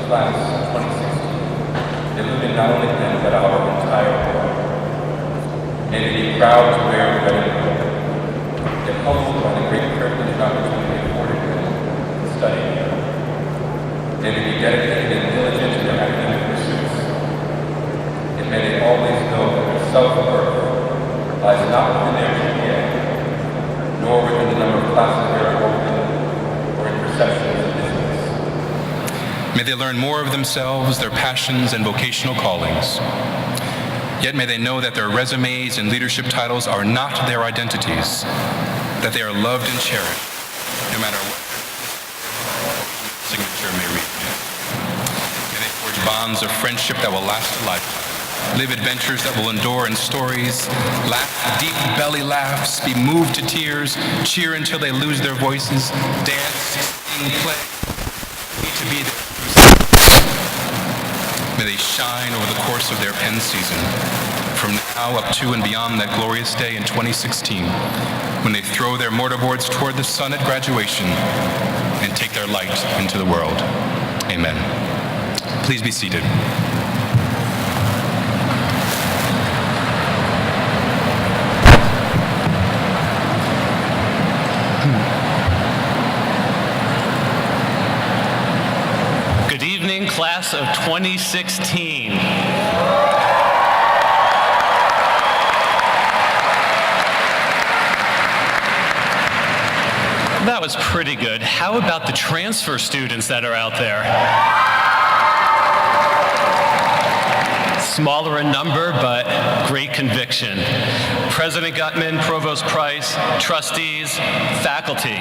class of 2016, illumined not only Penn, but our entire world. May they be proud to wear the wedding coat. They're humbled by the great privilege and opportunity afforded them to study here. May they be dedicated and diligent in their academic pursuits. And may they always know that their self-worth lies not within their GPA, nor within the number of classes they are open or in perceptions of business. May they learn more of themselves, their passions, and vocational callings. Yet may they know that their resumes and leadership titles are not their identities, that they are loved and cherished, no matter what signature may read. May they forge bonds of friendship that will last a lifetime, live adventures that will endure in stories, laugh deep belly laughs, be moved to tears, cheer until they lose their voices, dance, sing, play, to be there. May they shine over the course of their Penn season, from now up to and beyond that glorious day in 2016, when they throw their mortarboards toward the sun at graduation and take their light into the world. Amen. Please be seated. Good evening, class of 2016. That was pretty good. How about the transfer students that are out there? Smaller in number, but great conviction. President Gutmann, Provost Price, trustees, faculty.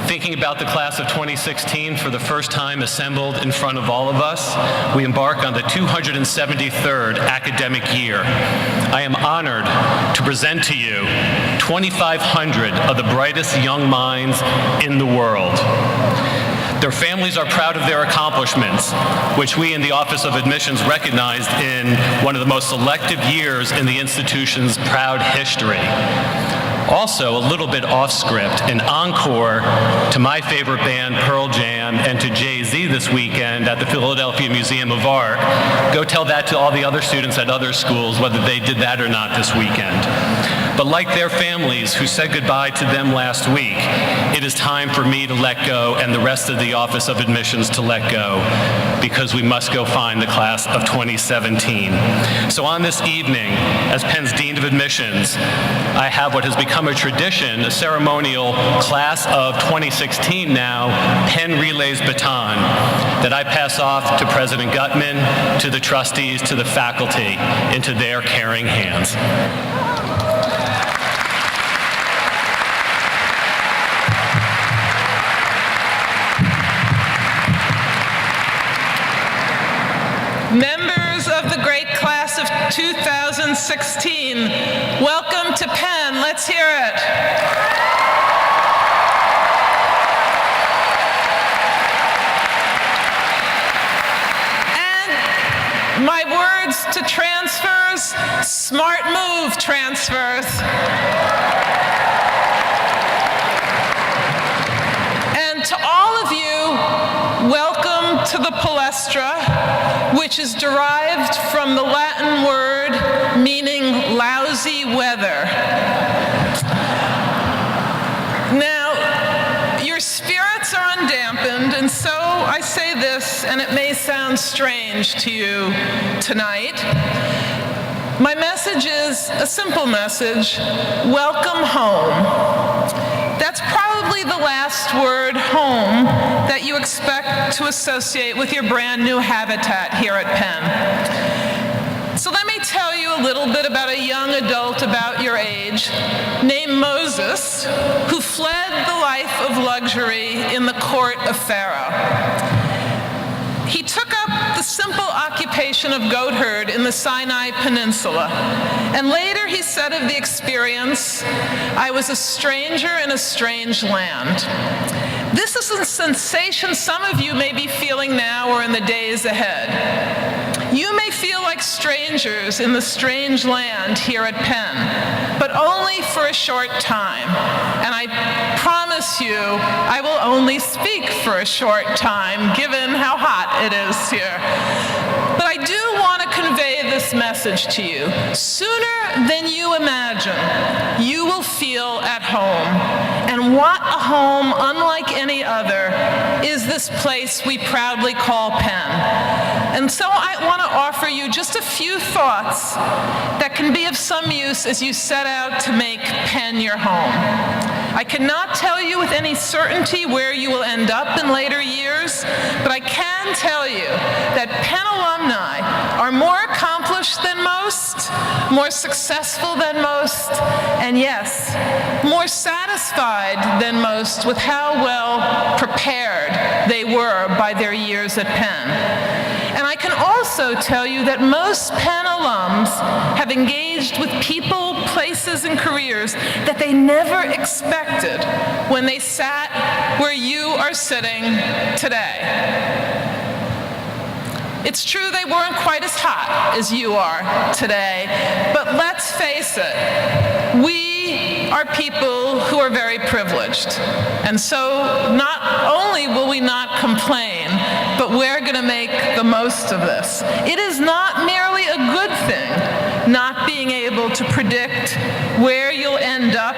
Thinking about the class of 2016 for the first time assembled in front of all of us, we embark on the 273rd academic year. I am honored to present to you 2,500 of the brightest young minds in the world. Their families are proud of their accomplishments, which we in the Office of Admissions recognized in one of the most selective years in the institution's proud history. Also, a little bit off script, an encore to my favorite band, Pearl Jam, and to Jay-Z this weekend at the Philadelphia Museum of Art. Go tell that to all the other students at other schools, whether they did that or not this weekend. But like their families who said goodbye to them last week, it is time for me to let go and the rest of the Office of Admissions to let go, because we must go find the class of 2017. So on this evening, as Penn's Dean of Admissions, I have what has become a tradition, a ceremonial class of 2016 now, Penn Relays baton, that I pass off to President Gutmann, to the trustees, to the faculty, into their caring hands. Members of the great class of 2016, welcome to Penn. Let's hear it. And my words to transfers, smart move, transfers. And to all of you, welcome to the Palestra, which is derived from the Latin word meaning lousy weather. Now, your spirits are undampened, and so I say this, and it may sound strange to you tonight. My message is a simple message: welcome home. That's probably the last word, home, that you expect to associate with your brand new habitat here at Penn. So let me tell you a little bit about a young adult about your age named Moses, who fled the life of luxury in the court of Pharaoh. He took up the simple occupation of goatherd in the Sinai Peninsula, and later he said of the experience, "I was a stranger in a strange land." This is a sensation some of you may be feeling now or in the days ahead. You may feel like strangers in the strange land here at Penn, but only for a short time. And I promise promise you I will only speak for a short time, given how hot it is here. But I do want to convey this message to you. Sooner than you imagine, you will feel at home. And what a home, unlike any other, is this place we proudly call Penn. And so I want to offer you just a few thoughts that can be of some use as you set out to make Penn your home. I cannot tell you with any certainty where you will end up in later years, but I can tell you that Penn alumni are more accomplished than most, more successful than most, and yes, more satisfied than most with how well prepared they were by their years at Penn. And I can also tell you that most Penn alums have engaged with people, places, and careers that they never expected when they sat where you are sitting today. It's true they weren't quite as hot as you are today, but let's face it, we are people who are very privileged. And so not only will we not complain, but we're going to make the most of this. It is not merely a good thing not being able to predict where you'll end up,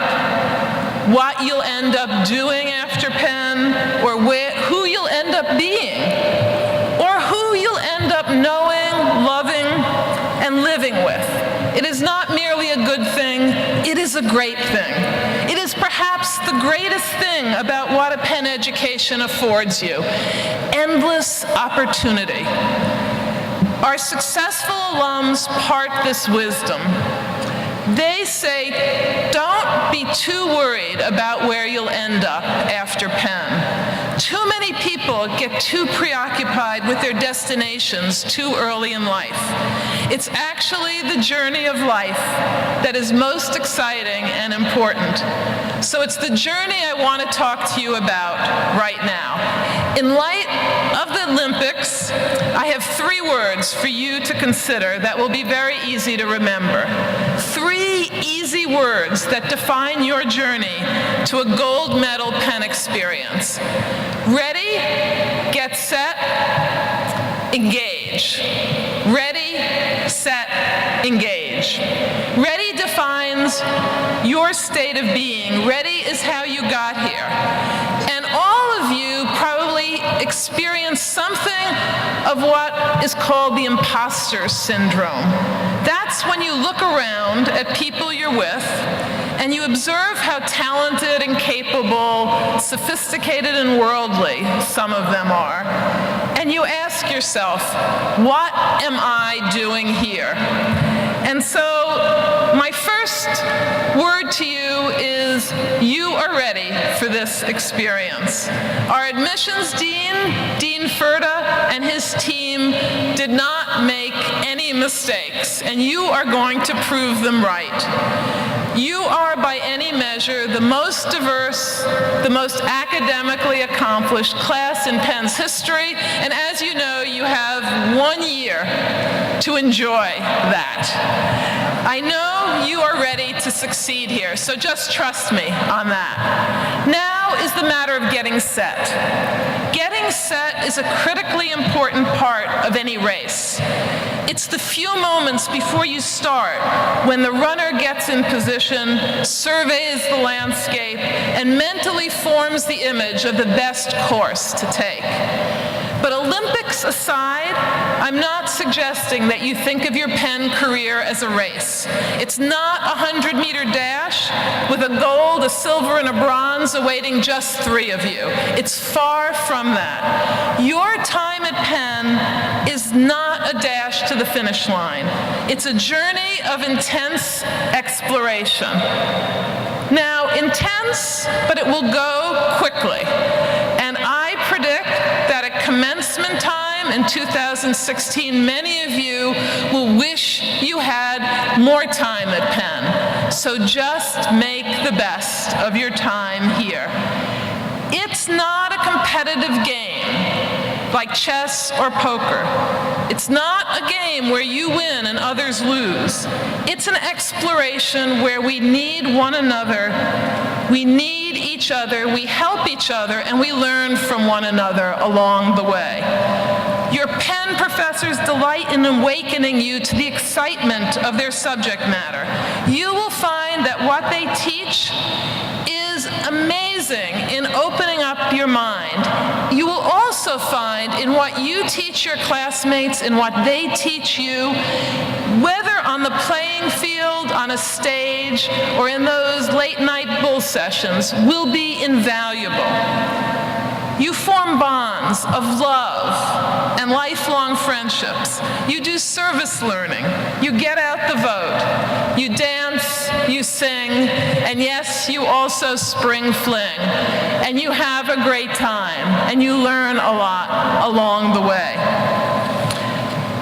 what you'll end up doing after Penn, or who you'll end up being, or who you'll end up knowing, loving, and living with. It is not merely a good thing, it is a great thing. It is perhaps the greatest thing about what a Penn education affords you: endless opportunity. Our successful alums part this wisdom. They say, don't be too worried about where you'll end up after Penn. Too many people get too preoccupied with their destinations too early in life. It's actually the journey of life that is most exciting and important. So it's the journey I want to talk to you about right now. In light of the Olympics, I have 3 words for you to consider that will be very easy to remember. 3 easy words that define your journey to a gold medal Penn experience. Ready, get set, engage. Ready, set, engage. Ready defines your state of being. Ready is how you got here. And all of you probably experience something of what is called the imposter syndrome. That's when you look around at people you're with and you observe how talented and capable, sophisticated and worldly some of them are, and you ask yourself, what am I doing here? And so my first word to you is, you are ready for this experience. Our admissions dean, Dean Furta, and his team did not make any mistakes, and you are going to prove them right. You are, by any measure, the most diverse, the most academically accomplished class in Penn's history, and as you know, you have 1 year to enjoy that. I know you are ready to succeed here, so just trust me on that. Now is the matter of getting set. Getting set is a critically important part of any race. It's the few moments before you start when the runner gets in position, surveys the landscape, and mentally forms the image of the best course to take. But Olympics aside, I'm not suggesting that you think of your Penn career as a race. It's not a 100-meter dash with a gold, a silver, and a bronze awaiting just 3 of you. It's far from that. Your time at Penn is not a dash to the finish line. It's a journey of intense exploration. Now, intense, but it will go quickly. And I predict that at commencement time in 2016, many of you will wish you had more time at Penn. So just make the best of your time here. It's not a competitive game like chess or poker. It's not a game where you win and others lose. It's an exploration where we need one another. We need each each other, we help each other, and we learn from one another along the way. Your Penn professors delight in awakening you to the excitement of their subject matter. You will find that what they teach is amazing in opening up your mind. You will also find in what you teach your classmates and what they teach you, whether on the playing field, on a stage, or in those late-night bull sessions, will be invaluable. You form bonds of love and lifelong friendships. You do service learning. You get out the vote. You dance, you sing, and yes, you also spring fling. And you have a great time, and you learn a lot along the way.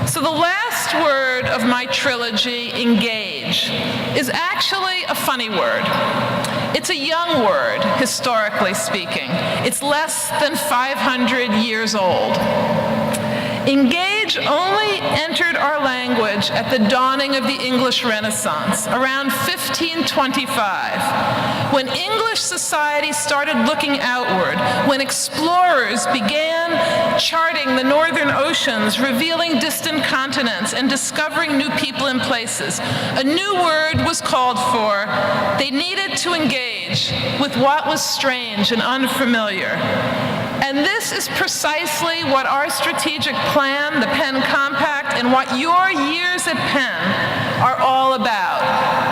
So the last word of my trilogy, engage, is actually a funny word. It's a young word, historically speaking. It's less than 500 years old. Engage only entered our language at the dawning of the English Renaissance, around 1525, when English society started looking outward, when explorers began charting the northern oceans, revealing distant continents, and discovering new people and places. A new word was called for. They needed to engage with what was strange and unfamiliar. And this is precisely what our strategic plan, the Penn Compact, and what your years at Penn are all about.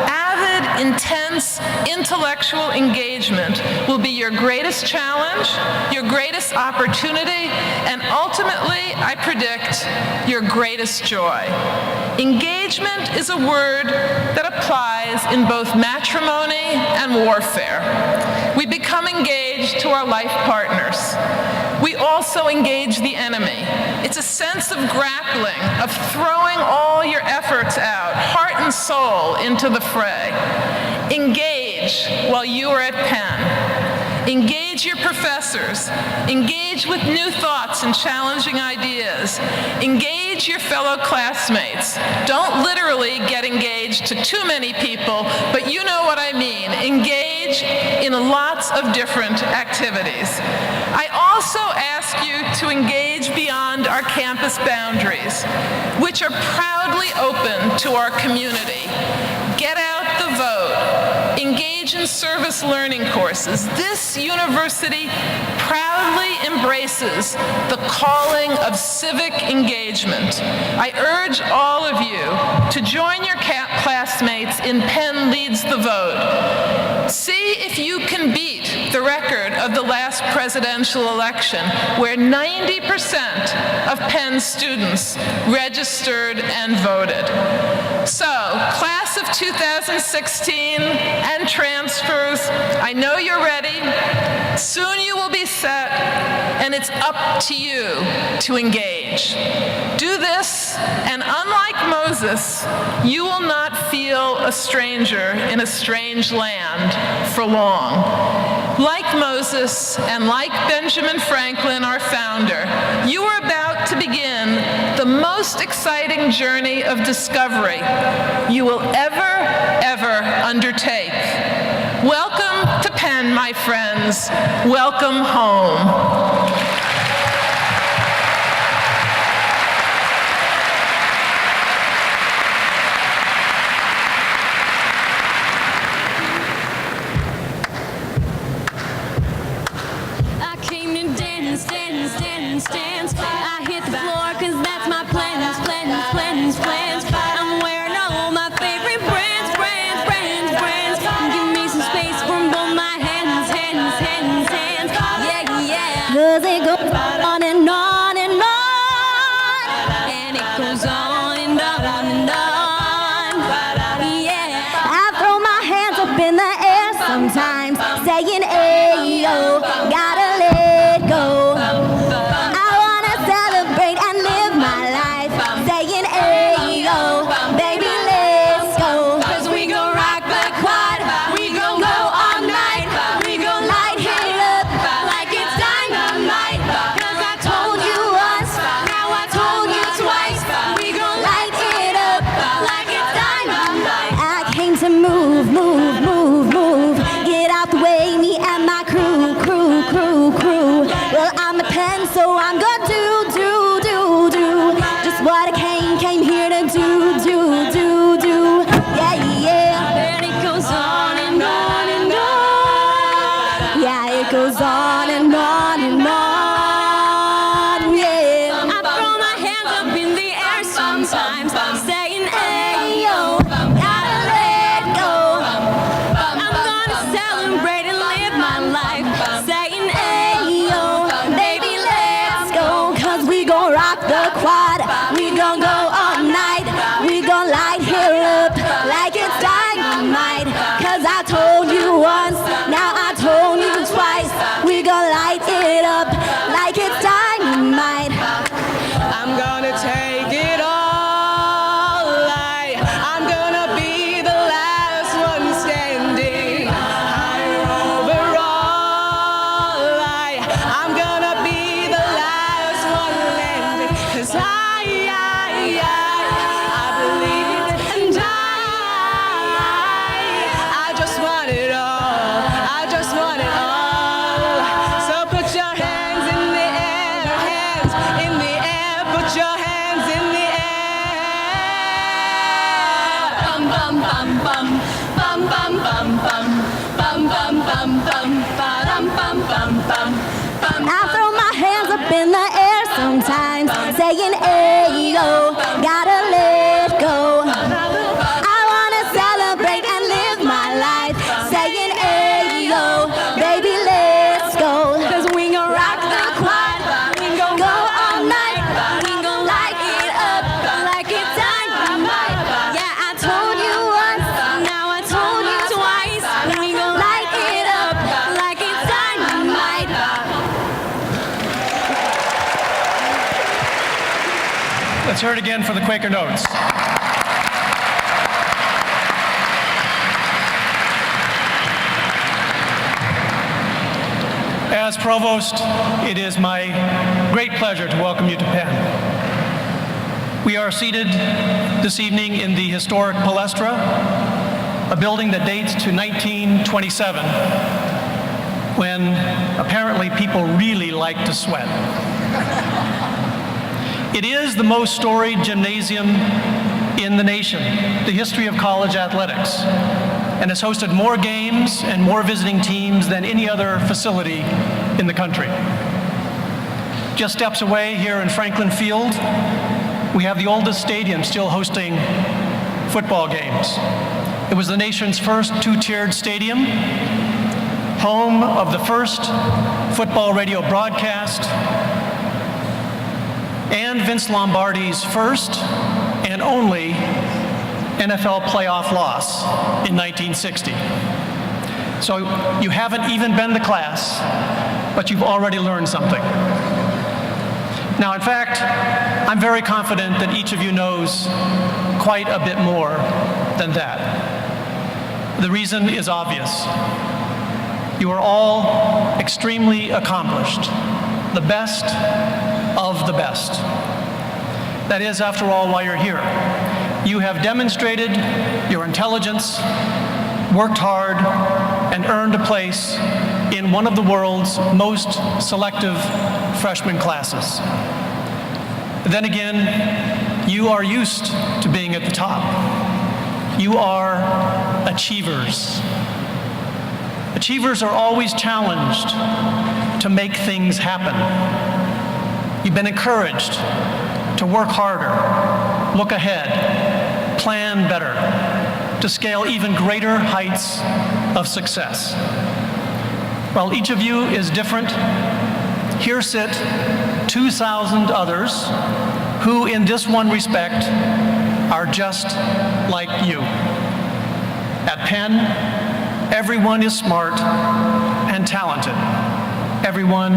Avid, intense, intellectual engagement will be your greatest challenge, your greatest opportunity, and ultimately, I predict, your greatest joy. Engagement is a word that applies in both matrimony and warfare. We become engaged to our life partners. We also engage the enemy. It's a sense of grappling, of throwing all your efforts out, heart and soul, into the fray. Engage while you are at Penn. Engage your professors. Engage with new thoughts and challenging ideas. Engage your fellow classmates. Don't literally get engaged to too many people, but you know what I mean. Engage in lots of different activities. I also ask you to engage beyond our campus boundaries, which are proudly open to our community. Get out the vote. Engage in service learning courses. This university proudly embraces the calling of civic engagement. I urge all of you to join your classmates in Penn Leads the Vote. See if you can beat the record of the last presidential election, where 90% of Penn students registered and voted. So, class of 2016 and transfers, I know you're ready. Soon you will be set, and it's up to you to engage. Do this, and unlike Moses, you will not feel a stranger in a strange land for long. Like Moses and like Benjamin Franklin, our founder, you are about to begin the most exciting journey of discovery you will ever undertake. Welcome to Penn, my friends. Welcome home. Dance. I hit the floor 'cause that's my plans. I'm wearing all my favorite brands. Give me some space from both my hands. Yeah. 'Cause it goes on and on and on. And it goes on and on and on. Yeah. I throw my hands up in the air sometimes, saying, ayo, gotta let go. Move. Get out the way, me and my crew. Yeah, it goes on and on and on. Yeah, I throw my hands up in the air sometimes, saying, hey, yo, gotta let go. I'm gonna celebrate and live my life, saying, hey, yo, baby, let's go. 'Cause we gon' rock the quad, we gon' go all night, we gon' light here up like it's dynamite. 'Cause I told you once, now I told you twice, we gon' light it up like it's dynamite. I'm gonna take it all. I'm gonna be the last one standing. Higher overall. I'm gonna be the last one landing. 'Cause I believe it, and I just want it all. I just want it all. So put your hands in the air, hands in the air, put your hands in the air. Bum bum bum bum bum bum bum bum bum bum bum bum bum bum bum bum bum. I throw my hands up in the air sometimes, saying, hey, yo, gotta let go. I wanna celebrate and live my life, saying, hey, yo, baby, let's go. 'Cause we gon' rock the quad, we gon' go all night, we gon' light it up like it's dynamite. Yeah, I told you once, now I told you twice, we gon' light it up like it's dynamite. Let's hear it again for the Quaker Notes. As Provost, it is my great pleasure to welcome you to Penn. We are seated this evening in the historic Palestra, a building that dates to 1927, when apparently people really like to sweat. It is the most storied gymnasium in the nation, the history of college athletics, and has hosted more games and more visiting teams than any other facility in the country. Just steps away here in Franklin Field, we have the oldest stadium still hosting football games. It was the nation's first two-tiered stadium, home of the first football radio broadcast, and Vince Lombardi's first and only NFL playoff loss in 1960. So you haven't even been to class, but you've already learned something. Now, in fact, I'm very confident that each of you knows quite a bit more than that. The reason is obvious. You are all extremely accomplished, the best of the best. That is, after all, why you're here. You have demonstrated your intelligence, worked hard, and earned a place in one of the world's most selective freshman classes. Then again, you are used to being at the top. You are achievers. Achievers are always challenged to make things happen. You've been encouraged to work harder, look ahead, plan better, to scale even greater heights of success. While each of you is different, here sit 2,000 others who, in this one respect, are just like you. At Penn, everyone is smart and talented. Everyone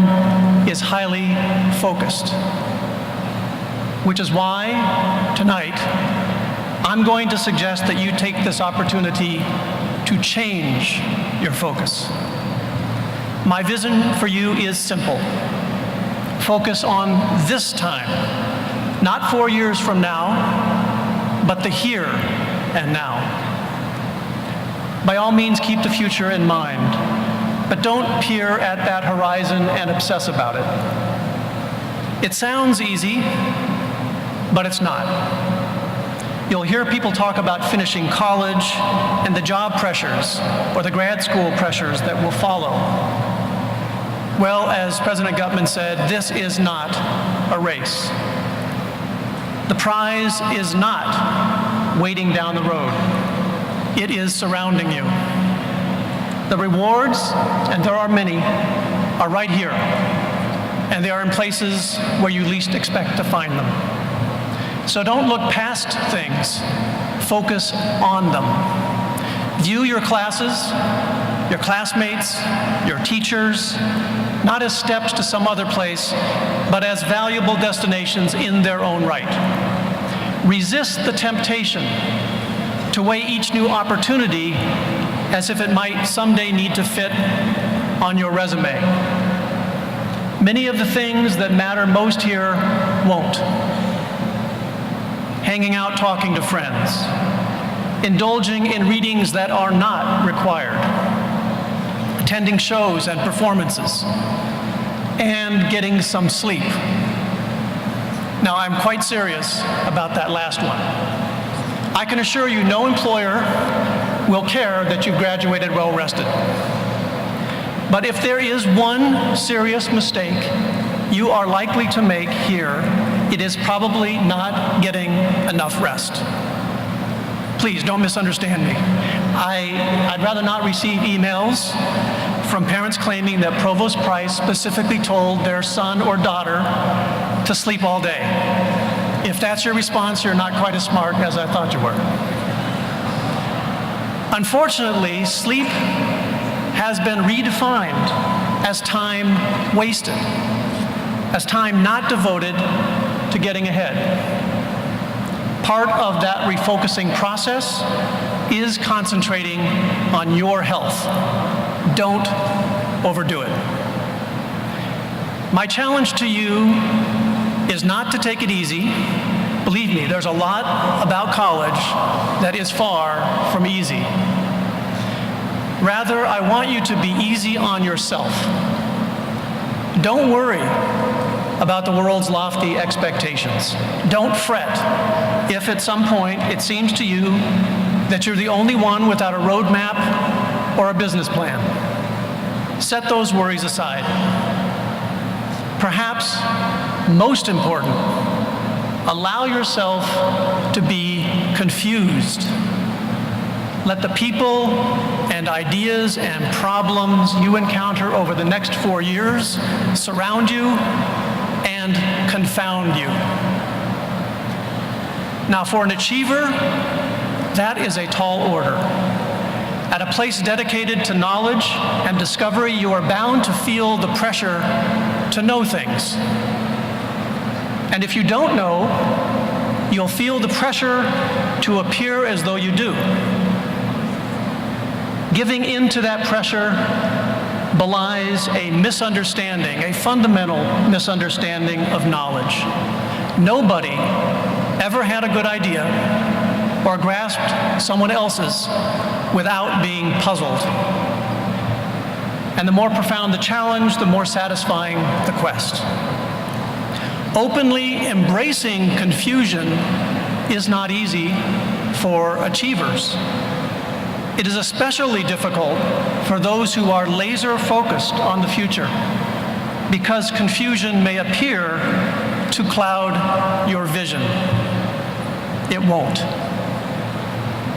is highly focused. Which is why, tonight, I'm going to suggest that you take this opportunity to change your focus. My vision for you is simple. Focus on this time, not 4 years from now, but the here and now. By all means, keep the future in mind, but don't peer at that horizon and obsess about it. It sounds easy, but it's not. You'll hear people talk about finishing college and the job pressures or the grad school pressures that will follow. Well, as President Gutmann said, this is not a race. The prize is not waiting down the road. It is surrounding you. The rewards, and there are many, are right here, and they are in places where you least expect to find them. So don't look past things, focus on them. View your classes, your classmates, your teachers, not as steps to some other place, but as valuable destinations in their own right. Resist the temptation to weigh each new opportunity as if it might someday need to fit on your resume. Many of the things that matter most here won't. Hanging out talking to friends, indulging in readings that are not required, attending shows and performances, and getting some sleep. Now, I'm quite serious about that last one. I can assure you no employer will care that you've graduated well rested. But if there is one serious mistake you are likely to make here, it is probably not getting enough rest. Please don't misunderstand me. I'd rather not receive emails from parents claiming that Provost Price specifically told their son or daughter to sleep all day. If that's your response, you're not quite as smart as I thought you were. Unfortunately, sleep has been redefined as time wasted, as time not devoted to getting ahead. Part of that refocusing process is concentrating on your health. Don't overdo it. My challenge to you is not to take it easy. Believe me, there's a lot about college that is far from easy. Rather, I want you to be easy on yourself. Don't worry about the world's lofty expectations. Don't fret if at some point it seems to you that you're the only one without a roadmap or a business plan. Set those worries aside. Perhaps most important, allow yourself to be confused. Let the people and ideas and problems you encounter over the next 4 years surround you and confound you. Now, for an achiever, that is a tall order. At a place dedicated to knowledge and discovery, you are bound to feel the pressure to know things. And if you don't know, you'll feel the pressure to appear as though you do. Giving in to that pressure belies a misunderstanding, a fundamental misunderstanding of knowledge. Nobody ever had a good idea or grasped someone else's without being puzzled. And the more profound the challenge, the more satisfying the quest. Openly embracing confusion is not easy for achievers. It is especially difficult for those who are laser focused on the future, because confusion may appear to cloud your vision. It won't.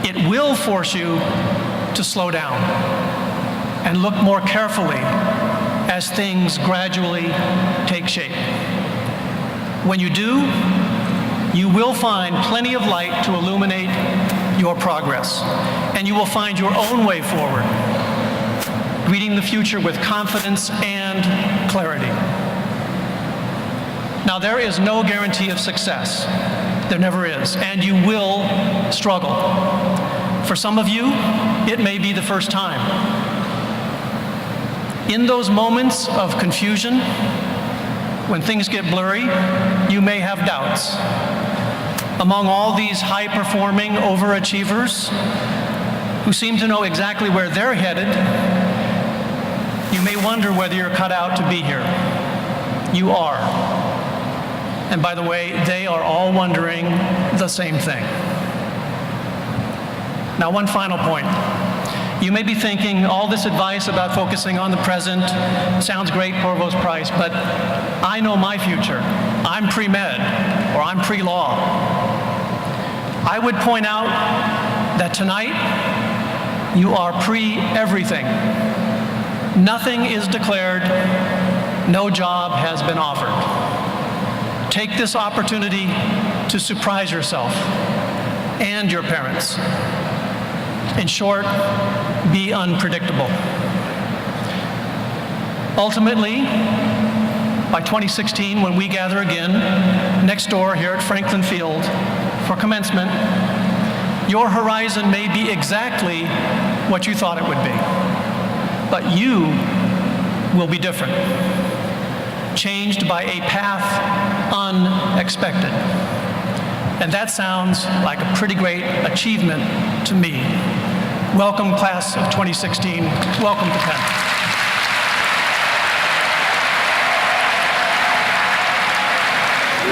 It will force you to slow down and look more carefully as things gradually take shape. When you do, you will find plenty of light to illuminate your progress, and you will find your own way forward, greeting the future with confidence and clarity. Now, there is no guarantee of success. There never is, and you will struggle. For some of you, it may be the first time. In those moments of confusion, when things get blurry, you may have doubts. Among all these high-performing overachievers who seem to know exactly where they're headed, you may wonder whether you're cut out to be here. You are. And by the way, they are all wondering the same thing. Now, one final point. You may be thinking, all this advice about focusing on the present sounds great, Provost Price, but I know my future. I'm pre-med, or I'm pre-law. I would point out that tonight, you are pre-everything. Nothing is declared, no job has been offered. Take this opportunity to surprise yourself and your parents. In short, be unpredictable. Ultimately, by 2016, when we gather again next door here at Franklin Field for commencement, your horizon may be exactly what you thought it would be, but you will be different, changed by a path unexpected. And that sounds like a pretty great achievement to me. Welcome, class of 2016. Welcome to Penn.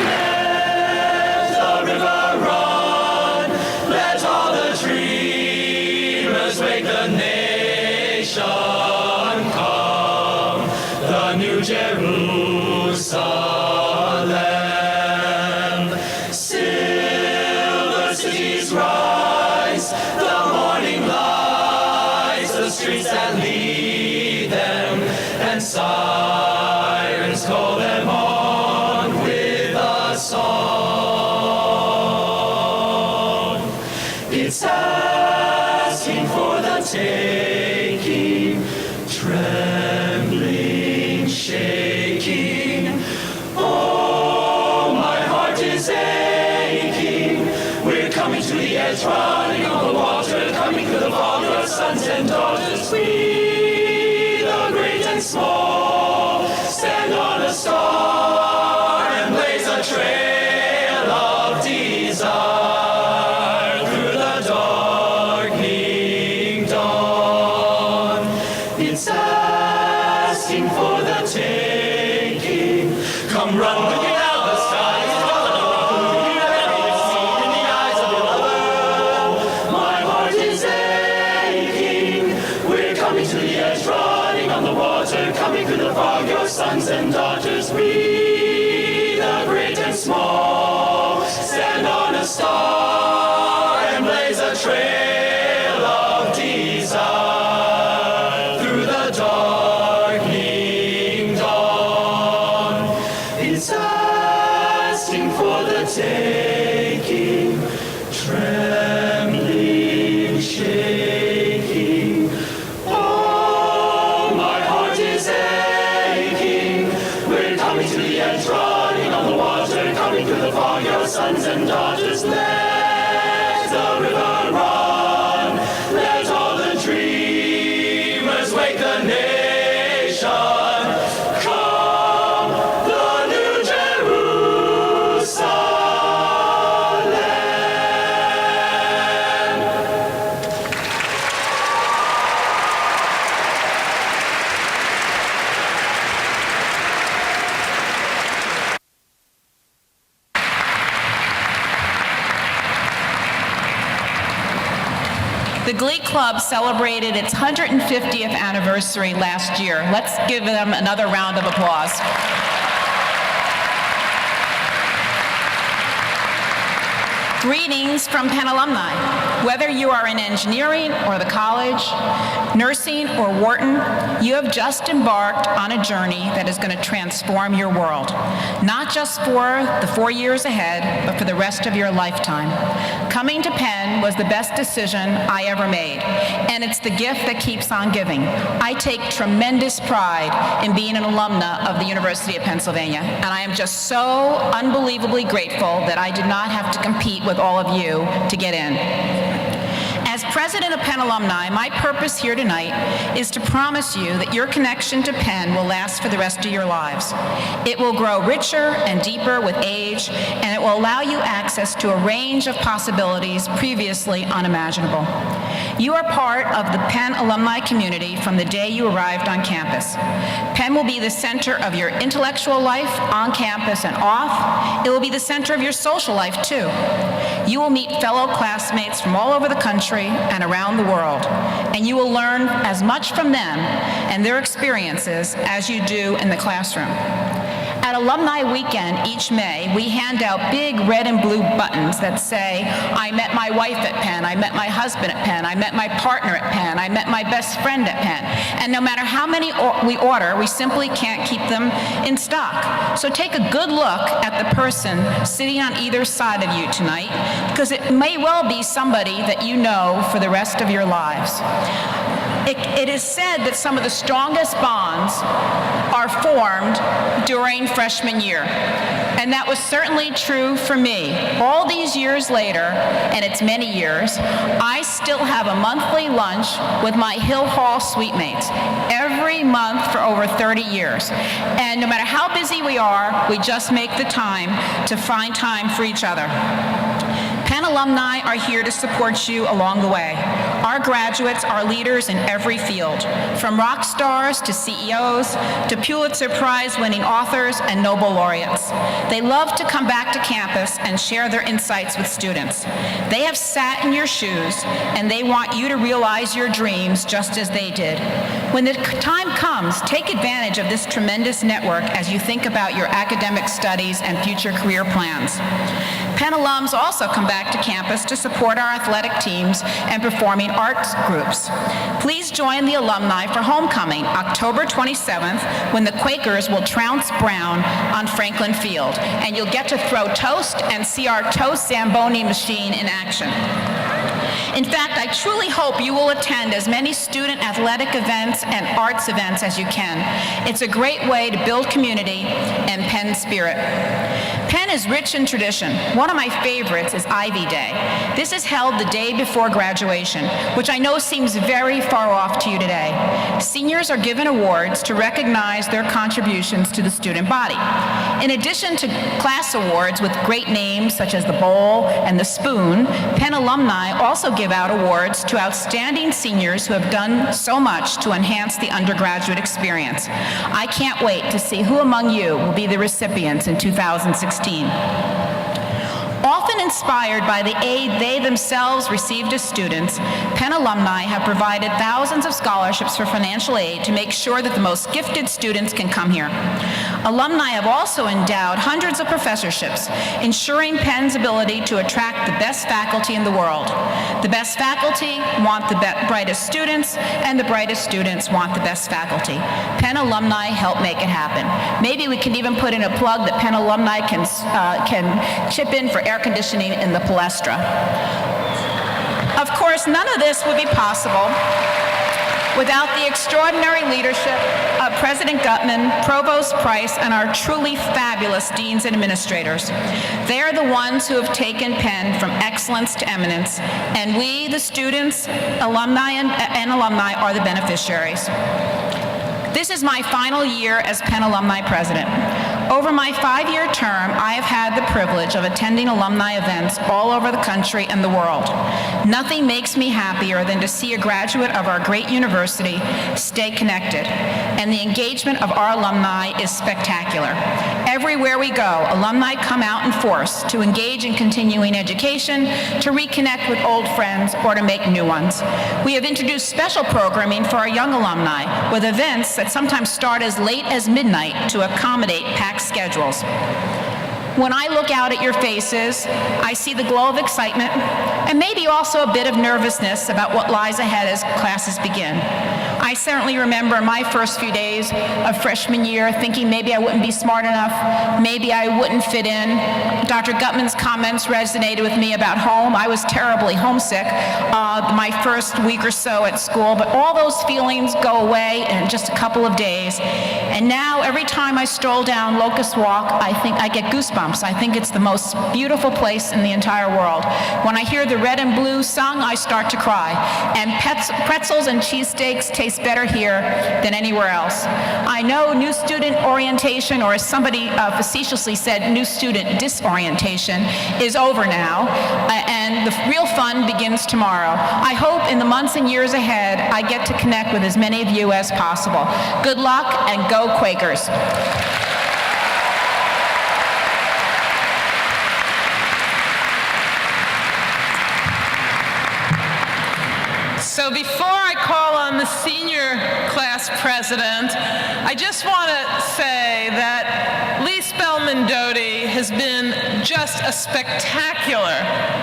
Let the river run, let all the dreamers wake the nation come, the new Jerusalem. Silver cities rise, the morning lights, the streets that lead them, and sirens call them on with a song. It's asking for the taking, trembling, shaking. Oh, my heart is aching. We're coming to the edge, running on the water, coming through the fog, your sons and daughters. We, the great and small, stand on a star and blaze a trail of desire through the darkening dawn. It's asking for the taking. Come run, looking out the skies. My heart is aching. We're coming to the edge, running on the water, coming through the fog, your sons and daughters. We, the great and small, stand on a star and blaze a trail of desire through the darkening dawn. It's asking for the taking, trembling, shaking. Oh, my heart is aching. We're coming to the edge, running on the water, coming through the fog, your sons and daughters. Let the river run, let all the dreamers wake the nation. Come, the new Jerusalem. The Glee Club celebrated its 150th anniversary last year. Let's give them another round of applause. Greetings from Penn alumni. Whether you are in engineering or the college, nursing or Wharton, you have just embarked on a journey that is going to transform your world, not just for the 4 years ahead, but for the rest of your lifetime. Coming to Penn was the best decision I ever made, and it's the gift that keeps on giving. I take tremendous pride in being an alumna of the University of Pennsylvania, and I am just so unbelievably grateful that I did not have to compete with all of you to get in. As president of Penn alumni, my purpose here tonight is to promise you that your connection to Penn will last for the rest of your lives. It will grow richer and deeper with age, and it will allow you access to a range of possibilities previously unimaginable. You are part of the Penn alumni community from the day you arrived on campus. Penn will be the center of your intellectual life on campus and off. It will be the center of your social life, too. You will meet fellow classmates from all over the country and around the world, and you will learn as much from them and their experiences as you do in the classroom. At Alumni Weekend each May, we hand out big red and blue buttons that say, I met my wife at Penn, I met my husband at Penn, I met my partner at Penn, I met my best friend at Penn. And no matter how many we order, we simply can't keep them in stock. So take a good look at the person sitting on either side of you tonight, because it may well be somebody that you know for the rest of your lives. It is said that some of the strongest bonds are formed during freshman year. And that was certainly true for me. All these years later, and it's many years, I still have a monthly lunch with my Hill Hall suite mates every month for over 30 years. And no matter how busy we are, we just make the time to find time for each other. Penn alumni are here to support you along the way. Our graduates are leaders in every field, from rock stars to CEOs to Pulitzer Prize-winning authors and Nobel laureates. They love to come back to campus and share their insights with students. They have sat in your shoes, and they want you to realize your dreams just as they did. When the time comes, take advantage of this tremendous network as you think about your academic studies and future career plans. Penn alums also come back to campus to support our athletic teams and performing arts groups. Please join the alumni for homecoming, October 27th, when the Quakers will trounce Brown on Franklin Field, and you'll get to throw toast and see our toast Zamboni machine in action. In fact, I truly hope you will attend as many student athletic events and arts events as you can. It's a great way to build community and Penn spirit. Penn is rich in tradition. One of my favorites is Ivy Day. This is held the day before graduation, which I know seems very far off to you today. Seniors are given awards to recognize their contributions to the student body. In addition to class awards with great names such as the Bowl and the Spoon, Penn alumni also give out awards to outstanding seniors who have done so much to enhance the undergraduate experience. I can't wait to see who among you will be the recipients in 2016. Often inspired by the aid they themselves received as students, Penn alumni have provided thousands of scholarships for financial aid to make sure that the most gifted students can come here. Alumni have also endowed hundreds of professorships, ensuring Penn's ability to attract the best faculty in the world. The best faculty want the brightest students, and the brightest students want the best faculty. Penn alumni help make it happen. Maybe we can even put in a plug that Penn alumni can chip in for air conditioning in the Palestra. Of course, none of this would be possible without the extraordinary leadership of President Gutmann, Provost Price, and our truly fabulous deans and administrators. They are the ones who have taken Penn from excellence to eminence, and we, the students, alumni, and alumni, are the beneficiaries. This is my final year as Penn alumni president. Over my 5-year term, I have had the privilege of attending alumni events all over the country and the world. Nothing makes me happier than to see a graduate of our great university stay connected, and the engagement of our alumni is spectacular. Everywhere we go, alumni come out in force to engage in continuing education, to reconnect with old friends, or to make new ones. We have introduced special programming for our young alumni, with events that sometimes start as late as midnight to accommodate packed schedules. When I look out at your faces, I see the glow of excitement and maybe also a bit of nervousness about what lies ahead as classes begin. I certainly remember my first few days of freshman year thinking maybe I wouldn't be smart enough, maybe I wouldn't fit in. Dr. Gutmann's comments resonated with me about home. I was terribly homesick my first week or so at school, but all those feelings go away in just a couple of days. And now every time I stroll down Locust Walk, I think I get goosebumps. I think it's the most beautiful place in the entire world. When I hear the red and blue sung, I start to cry. And pretzels and cheesesteaks taste better here than anywhere else. I know new student orientation, or as somebody facetiously said, new student disorientation, is over now, and the real fun begins tomorrow. I hope in the months and years ahead I get to connect with as many of you as possible. Good luck, and go Quakers. So before I call on the senior class president, I just want to say that Lee Spellman Doty has been just a spectacular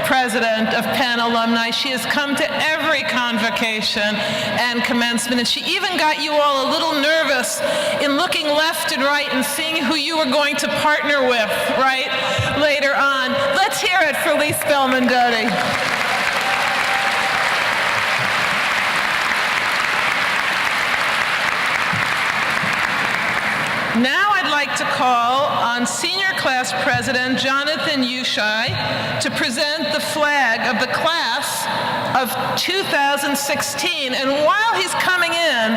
president of Penn alumni. She has come to every convocation and commencement, and she even got you all a little nervous in looking left and right and seeing who you were going to partner with, right, later on. Let's hear it for Lee Spellman Doty. Now I'd like to call on Senior Class President Jonathan Ushai to present the flag of the class of 2016. And while he's coming in,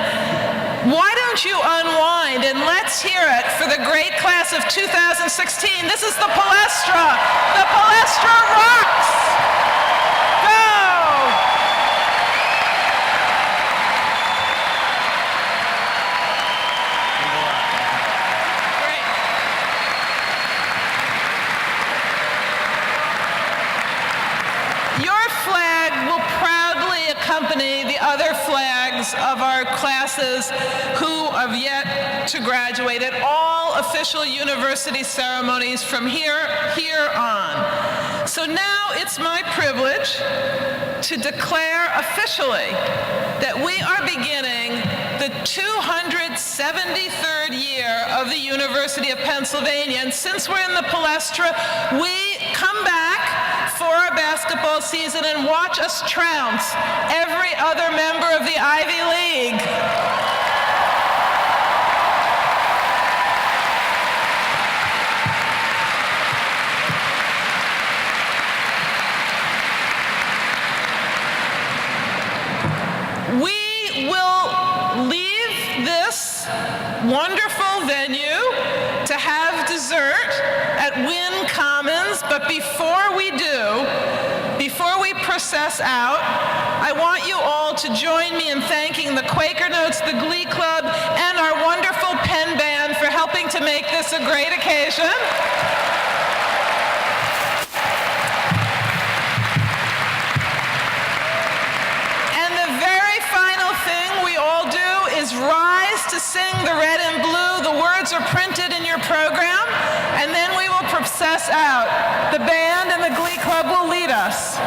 why don't you unwind and let's hear it for the great class of 2016. This is the Palestra. The Palestra rocks! Go! Accompany the other flags of our classes who have yet to graduate at all official university ceremonies from here on. So now it's my privilege to declare officially that we are beginning the 273rd year of the University of Pennsylvania. And since we're in the Palestra, we come back for our basketball season and watch us trounce every other member of the Ivy League. We will leave this wonderful venue to have dessert at Wynn Commons, but before we do, before we process out, I want you all to join me in thanking the Quaker Notes, the Glee Club, and our wonderful Penn Band for helping to make this a great occasion. And the very final thing we all do is rise to sing the Red and Blue. The words are printed in your program, and then we will process out. The band and the Glee Club will lead us.